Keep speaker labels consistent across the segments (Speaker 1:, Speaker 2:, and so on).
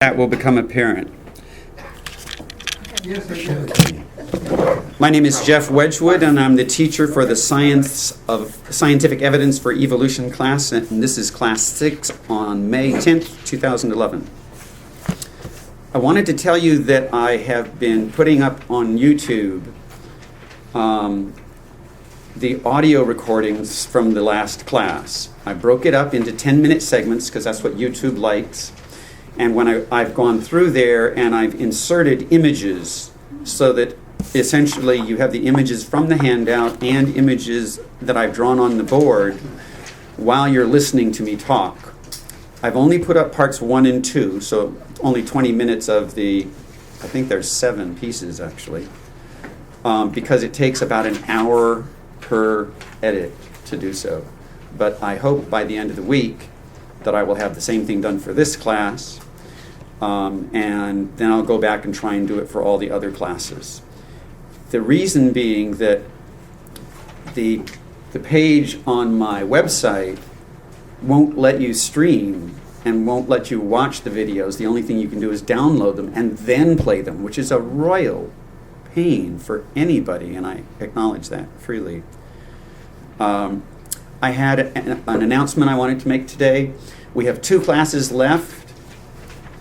Speaker 1: That will become apparent.
Speaker 2: Yes, I do.
Speaker 1: My name is Jeff Wedgwood, and I'm the teacher for the Scientific Evidence for Evolution class, and this is class 6 on May 10th, 2011. I wanted to tell you that I have been putting up on YouTube the audio recordings from the last class. I broke it up into 10-minute segments because that's what YouTube likes. And when I've gone through there and I've inserted images so that essentially you have the images from the handout and images that I've drawn on the board while you're listening to me talk. I've only put up parts 1 and 2, so only 20 minutes of the, I think there's 7 pieces actually, because it takes about an hour per edit to do so. But I hope by the end of the week that I will have the same thing done for this class, and then I'll go back and try and do it for all the other classes. The reason being that the page on my website won't let you stream and won't let you watch the videos. The only thing you can do is download them and then play them, which is a royal pain for anybody, and I acknowledge that freely. I had an announcement I wanted to make today. We have 2 classes left.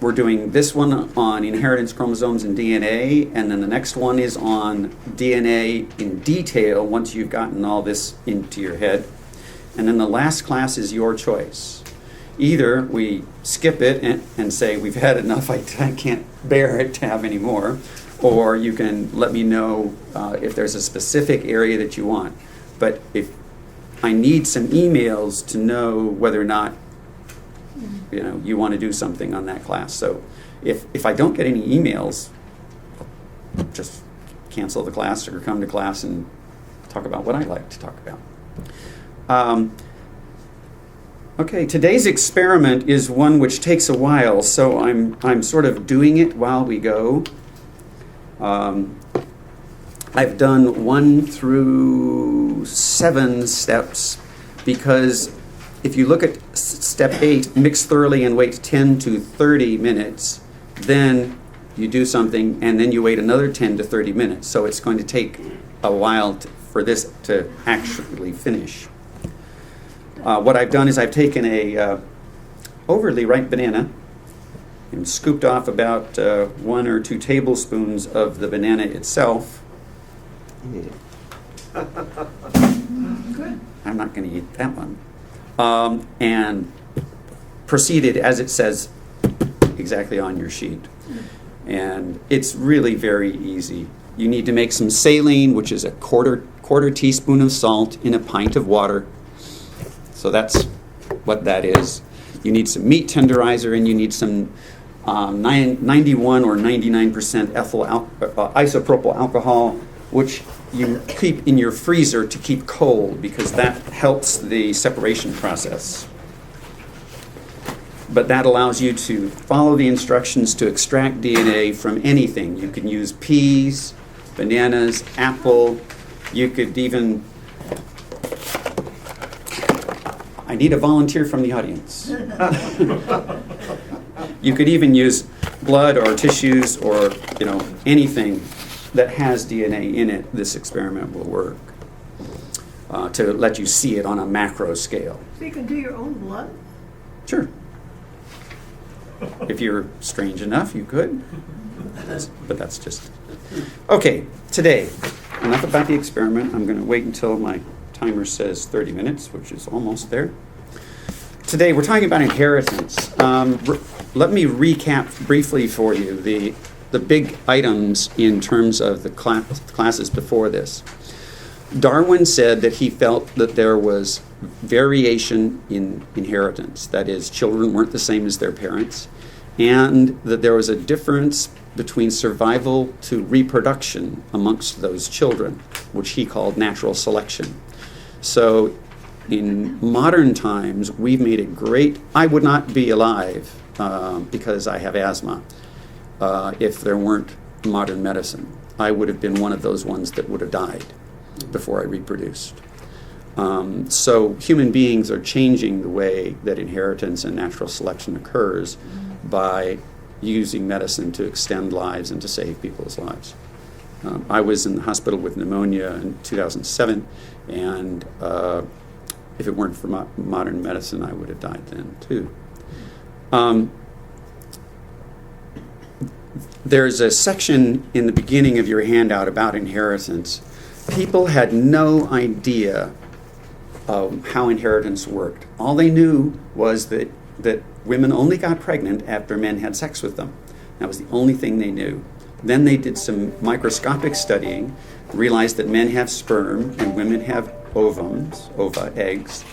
Speaker 1: We're doing this one on inheritance, chromosomes, and DNA, and then the next one is on DNA in detail once you've gotten all this into your head. And then the last class is your choice. Either we skip it and say, we've had enough, I can't bear it to have any more, or you can let me know if there's a specific area that you want. But if I need some emails to know whether or not you want to do something on that class. So if I don't get any emails, I'll just cancel the class or come to class and talk about what I like to talk about. Okay, today's experiment is one which takes a while, so I'm sort of doing it while we go. I've done 1 through 7 steps because if you look at step 8, mix thoroughly and wait 10 to 30 minutes, then you do something and then you wait another 10 to 30 minutes. So it's going to take a while for this to actually finish. What I've done is I've taken a overly ripe banana and scooped off about 1 or 2 tablespoons of the banana itself.
Speaker 2: Good.
Speaker 1: I'm not going to eat that one. And proceeded as it says exactly on your sheet. And it's really very easy. You need to make some saline, which is a quarter teaspoon of salt in a pint of water. So that's what that is. You need some meat tenderizer, and you need some 91 or 99% ethyl isopropyl alcohol, which you keep in your freezer to keep cold because that helps the separation process. But that allows you to follow the instructions to extract DNA from anything. You can use peas, bananas, apple. You could even... I need a volunteer from the audience. You could even use blood or tissues or anything that has DNA in it. This experiment will work to let you see it on a macro scale.
Speaker 2: So you can do your own blood?
Speaker 1: Sure. If you're strange enough, you could. But that's just... Okay, today, enough about the experiment. I'm going to wait until my timer says 30 minutes, which is almost there. Today, we're talking about inheritance. Let me recap briefly for you the big items in terms of the classes before this. Darwin said that he felt that there was variation in inheritance. That is, children weren't the same as their parents, and that there was a difference between survival to reproduction amongst those children, which he called natural selection. So in modern times, we've made it great. I would not be alive because I have asthma if there weren't modern medicine. I would have been one of those ones that would have died before I reproduced. So human beings are changing the way that inheritance and natural selection occurs by using medicine to extend lives and to save people's lives. I was in the hospital with pneumonia in 2007, and if it weren't for modern medicine, I would have died then too. There's a section in the beginning of your handout about inheritance. People had no idea how inheritance worked. All they knew was that women only got pregnant after men had sex with them. That was the only thing they knew. Then they did some microscopic studying, realized that men have sperm and women have ova, eggs.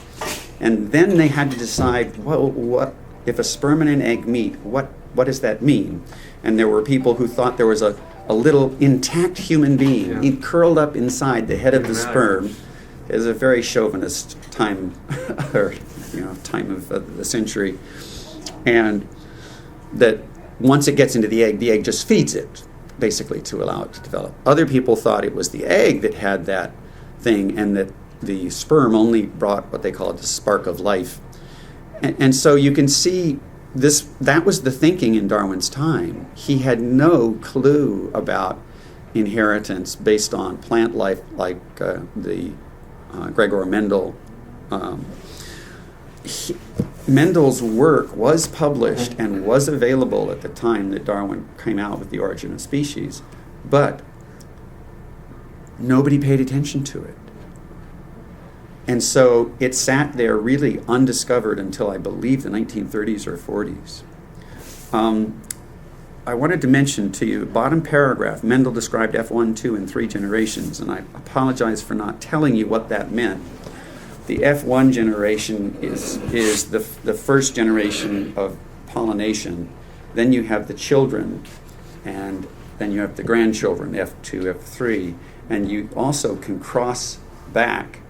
Speaker 1: And then they had to decide, well, what if a sperm and an egg meet, what does that mean? And there were people who thought there was a little intact human being curled up inside the head of the sperm. It was a very chauvinist time, time of the century. And that once it gets into the egg just feeds it, basically, to allow it to develop. Other people thought it was the egg that had that thing, and that the sperm only brought what they called the spark of life. And so you can see that was the thinking in Darwin's time. He had no clue about inheritance based on plant life like the Gregor Mendel. Mendel's work was published and was available at the time that Darwin came out with The Origin of Species, but nobody paid attention to it. And so it sat there really undiscovered until, I believe, the 1930s or 40s. I wanted to mention to you, bottom paragraph, Mendel described F1, 2, and 3 generations, and I apologize for not telling you what that meant. The F1 generation is the first generation of pollination. Then you have the children, and then you have the grandchildren, F2, F3, and you also can cross back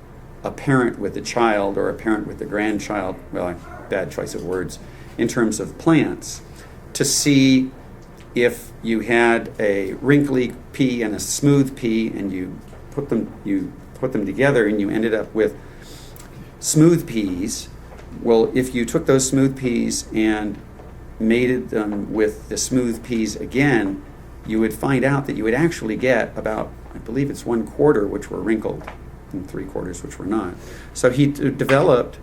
Speaker 1: a parent with a child or a parent with a grandchild, well, bad choice of words, in terms of plants, to see if you had a wrinkly pea and a smooth pea, and you put them together, and you ended up with smooth peas. Well, if you took those smooth peas and mated them with the smooth peas again, you would find out that you would actually get about, I believe it's 1/4 which were wrinkled and 3/4 which were not. So he developed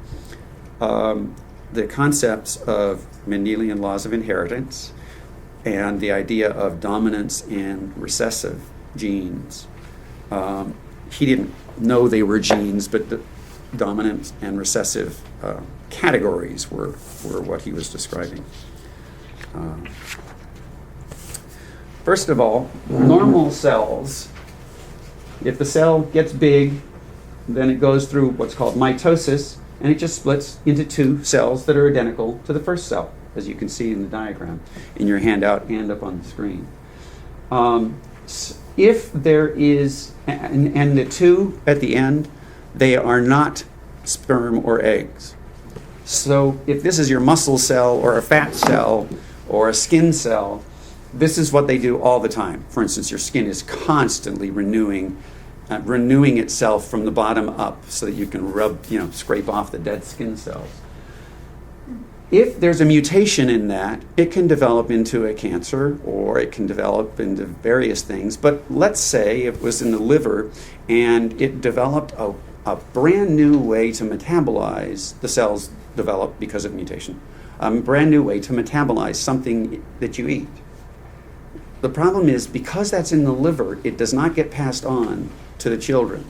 Speaker 1: the concepts of Mendelian laws of inheritance and the idea of dominance and recessive genes. He didn't know they were genes, but the dominant and recessive categories were what he was describing. First of all, normal cells, if the cell gets big, then it goes through what's called mitosis, and it just splits into 2 cells that are identical to the first cell, as you can see in the diagram in your handout and up on the screen. If there is, and the 2 at the end, they are not sperm or eggs. So if this is your muscle cell or a fat cell or a skin cell, this is what they do all the time. For instance, your skin is constantly renewing itself from the bottom up so that you can scrape off the dead skin cells. If there's a mutation in that, it can develop into a cancer or it can develop into various things. But let's say it was in the liver and it developed a brand new way to metabolize, the cells develop because of mutation, a brand new way to metabolize something that you eat. The problem is, because that's in the liver, it does not get passed on to the children.